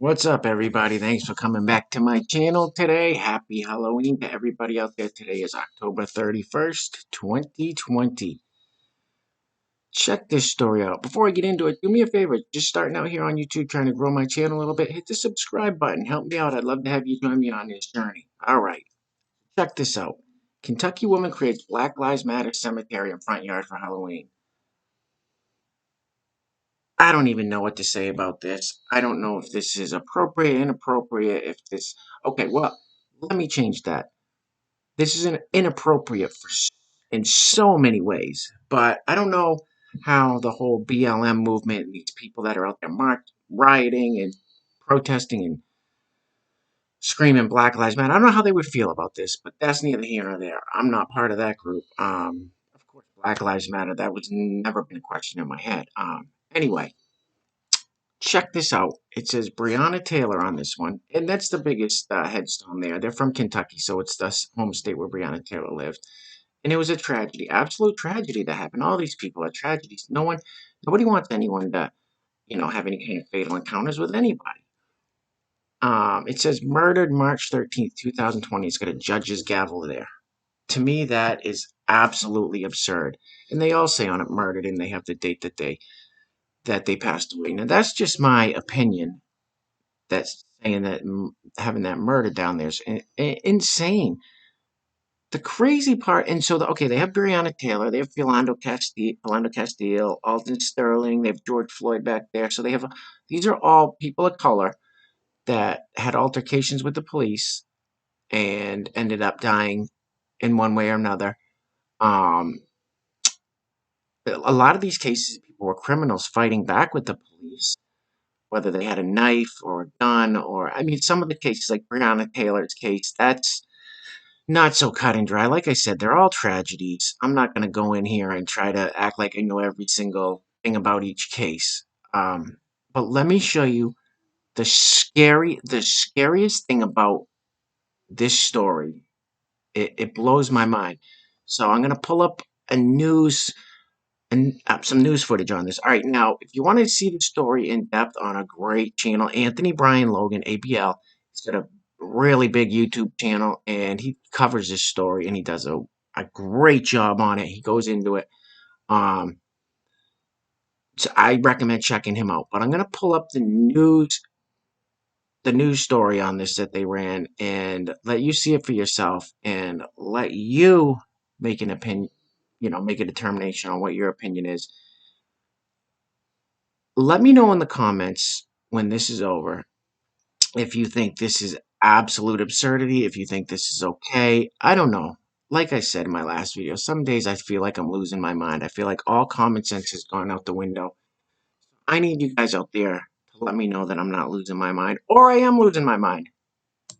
What's up, everybody? Thanks for coming back to my channel today. Happy Halloween to everybody out there. Today is October 31st, 2020. Check this story out. Before I get into it, do me a favor. Just starting out here on YouTube, trying to grow my channel a little bit. Hit the subscribe button. Help me out. I'd love to have you join me on this journey. All right. Check this out. Kentucky woman creates Black Lives Matter cemetery in front yard for Halloween. I don't even know what to say about this. I don't know if this is appropriate, inappropriate, if this... Okay, well, let me change that. This is inappropriate in so many ways, but I don't know how the whole BLM movement and these people that are out there rioting and protesting and screaming Black Lives Matter, I don't know how they would feel about this, but that's neither here nor there. I'm not part of that group. Of course, Black Lives Matter, that was never been a question in my head. Anyway, check this out. It says Breonna Taylor on this one, and that's the biggest headstone there. They're from Kentucky, so it's the home state where Breonna Taylor lived. And it was a tragedy, absolute tragedy that happened. All these people are tragedies. Nobody wants anyone to, have any kind of fatal encounters with anybody. It says murdered March 13th, 2020. It's got a judge's gavel there. To me, that is absolutely absurd. And they all say on it murdered, and they have the date that they passed away. Now, that's just my opinion. That's saying that having that murder down there is insane. The crazy part, and so, okay, they have Breonna Taylor, they have Philando Castile, Alton Sterling, they have George Floyd back there. So they have, these are all people of color that had altercations with the police and ended up dying in one way or another. A lot of these cases, people were criminals fighting back with the police, whether they had a knife or a gun, or, I mean, some of the cases, like Breonna Taylor's case, that's not so cut and dry. Like I said, they're all tragedies. I'm not going to go in here and try to act like I know every single thing about each case. But let me show you the scariest thing about this story. It blows my mind. So I'm going to pull up some news footage on this. All right, now, if you want to see the story in depth on a great channel, Anthony Brian Logan, ABL, he's got a really big YouTube channel, and he covers this story, and he does a great job on it. He goes into it. So I recommend checking him out. But I'm going to pull up the news story on this that they ran, and let you see it for yourself, and let you make an opinion, make a determination on what your opinion is. Let me know in the comments when this is over if you think this is absolute absurdity, if you think this is okay. I don't know. Like I said in my last video, some days I feel like I'm losing my mind. I feel like all common sense has gone out the window. I need you guys out there to let me know that I'm not losing my mind, or I am losing my mind.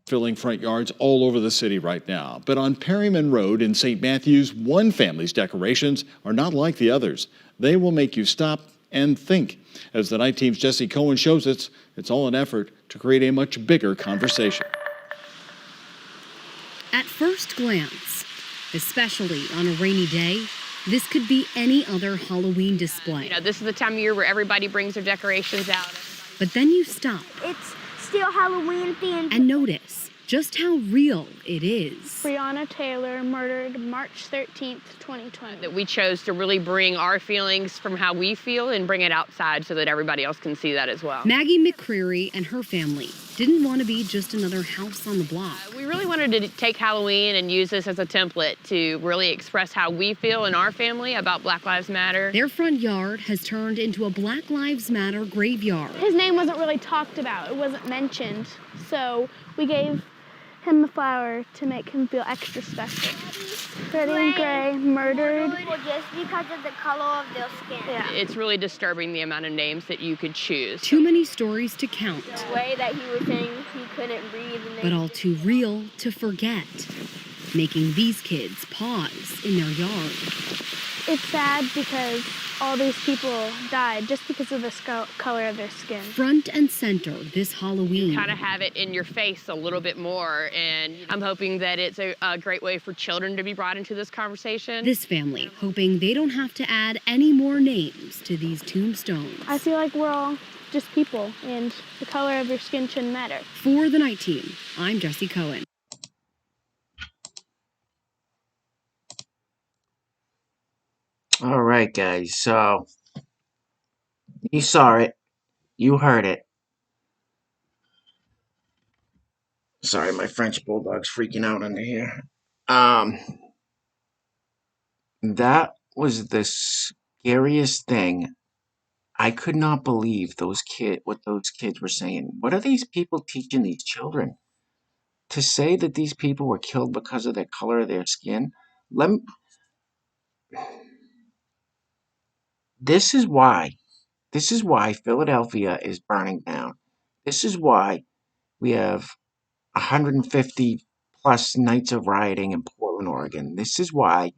Filling front yards all over the city right now. But on Perryman Road in St. Matthews, one family's decorations are not like the others. They will make you stop and think. As the night team's Jesse Cohen shows us, it's all an effort to create a much bigger conversation. At first glance, especially on a rainy day, this could be any other Halloween display. This is the time of year where everybody brings their decorations out. But then you stop. It's still Halloween themed. And notice just how real it is. Breonna Taylor murdered March 13th, 2020. That we chose to really bring our feelings from how we feel and bring it outside so that everybody else can see that as well. Maggie McCreary and her family didn't want to be just another house on the block. We really wanted to take Halloween and use this as a template to really express how we feel in our family about Black Lives Matter. Their front yard has turned into a Black Lives Matter graveyard. His name wasn't really talked about. It wasn't mentioned. So we gave him the flower to make him feel extra special. Freddie and Gray murdered just because of the color of their skin. Yeah. It's really disturbing the amount of names that you could choose. Too many stories to count. The way that he was saying he couldn't breathe. But all too real to forget, making these kids pause in their yard. It's sad because all these people died just because of the color of their skin. Front and center this Halloween. You kind of have it in your face a little bit more, and I'm hoping that it's a great way for children to be brought into this conversation. This family hoping they don't have to add any more names to these tombstones. I feel like we're all just people, and the color of your skin shouldn't matter. For the Night Team, I'm Jesse Cohen. All right, guys. So you saw it. You heard it. Sorry, my French bulldog's freaking out under here. Um, that was the scariest thing. I could not believe what those kids were saying. What are these people teaching these children? To say that these people were killed because of the color of their skin? Let me, this is why. This is why Philadelphia is burning down. This is why we have 150 plus nights of rioting in Portland, Oregon. This is why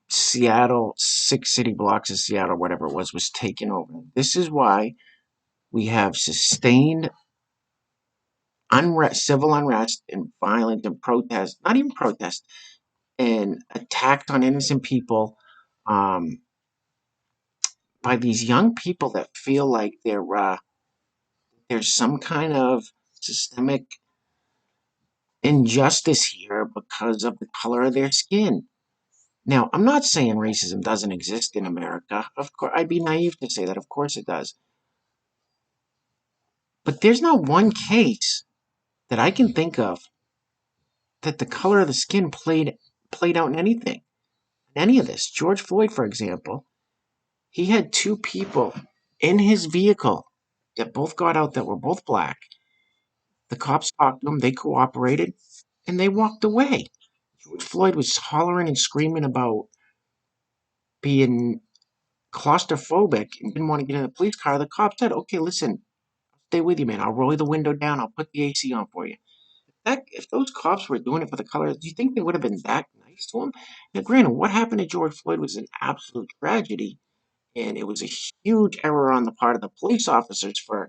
Seattle, 6 city blocks of Seattle, whatever it was taken over. This is why we have sustained unrest, civil unrest, and violence and protest, not even protest, and attacks on innocent people um, by these young people that feel like there's some kind of systemic injustice here because of the color of their skin. Now, I'm not saying racism doesn't exist in America. Of course, I'd be naive to say that. Of course it does. But there's not one case that I can think of that the color of the skin played out in anything. In any of this. George Floyd, for example, he had two people in his vehicle that both got out that were both black. The cops talked to them, they cooperated, and they walked away. George Floyd was hollering and screaming about being claustrophobic and didn't want to get in the police car. The cop said, "Okay, listen, I'll stay with you, man. I'll roll the window down. I'll put the AC on for you." If those cops were doing it for the color, do you think they would have been that nice to him? Now, granted, what happened to George Floyd was an absolute tragedy, and it was a huge error on the part of the police officers. I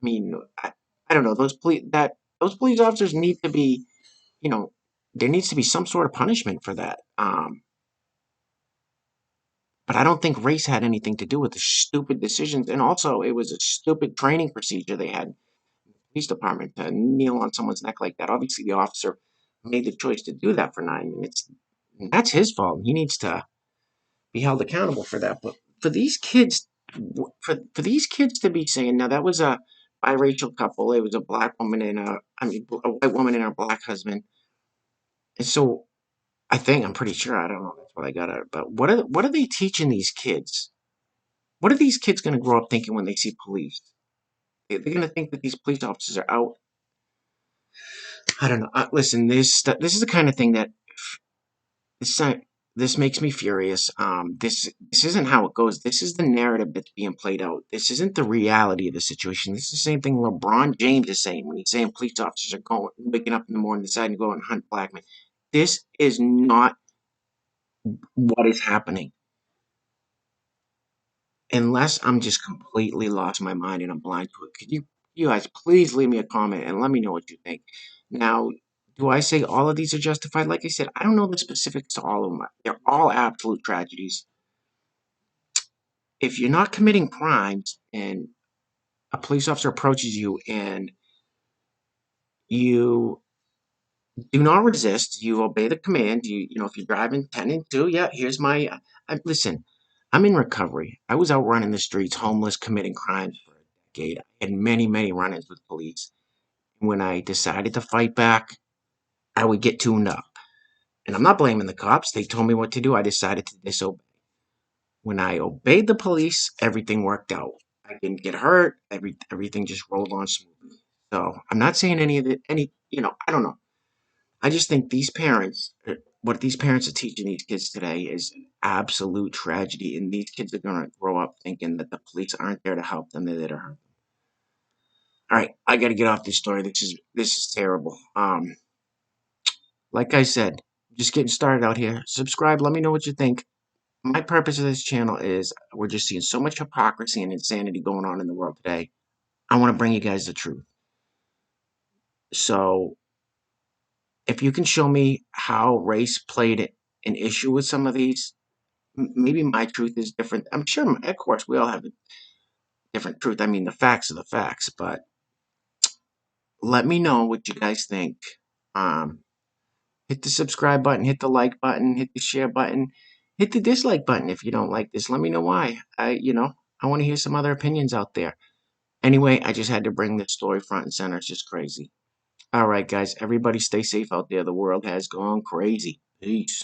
mean, I don't know, those police officers need to be, you know, there needs to be some sort of punishment for that. But I don't think race had anything to do with the stupid decisions, and also it was a stupid training procedure they had in the police department to kneel on someone's neck like that. Obviously, the officer made the choice to do that for 9 minutes. And that's his fault. He needs to be held accountable for that. But for these kids, for these kids to be saying, now that was a biracial couple. It was a black woman and a white woman and her black husband. And so I'm pretty sure, I don't know, that's what I got out. But what are they teaching these kids? What are these kids going to grow up thinking when they see police? They're going to think that these police officers are out. I don't know. Listen, this is the kind of thing that this this makes me furious. This isn't how it goes. This is the narrative that's being played out. This isn't the reality of the situation. This is the same thing LeBron James is saying when he's saying police officers are waking up in the morning, deciding to go and hunt black men. This is not what is happening. Unless I'm just completely lost my mind and I'm blind to it. Could you guys please leave me a comment and let me know what you think? Now, do I say all of these are justified? Like I said, I don't know the specifics to all of them. They're all absolute tragedies. If you're not committing crimes and a police officer approaches you and you do not resist, you obey the command, if you're driving 10 and 2, yeah, here's listen, I'm in recovery. I was out running the streets, homeless, committing crimes for a decade. I had many, many run-ins with police. When I decided to fight back, I would get tuned up. And I'm not blaming the cops. They told me what to do. I decided to disobey. When I obeyed the police, everything worked out. I didn't get hurt. Everything just rolled on smoothly. So I'm not saying I don't know. I just think what these parents are teaching these kids today is an absolute tragedy. And these kids are going to grow up thinking that the police aren't there to help them, they're there to hurt them. All right, I got to get off this story. This is terrible. Like I said, just getting started out here. Subscribe. Let me know what you think. My purpose of this channel is we're just seeing so much hypocrisy and insanity going on in the world today. I want to bring you guys the truth. So if you can show me how race played an issue with some of these, maybe my truth is different. I'm sure, of course, we all have different truth. I mean, the facts are the facts, but let me know what you guys think. Um, hit the subscribe button, hit the like button, hit the share button, hit the dislike button if you don't like this. Let me know why. I want to hear some other opinions out there. Anyway, I just had to bring this story front and center. It's just crazy. All right, guys, everybody stay safe out there. The world has gone crazy. Peace.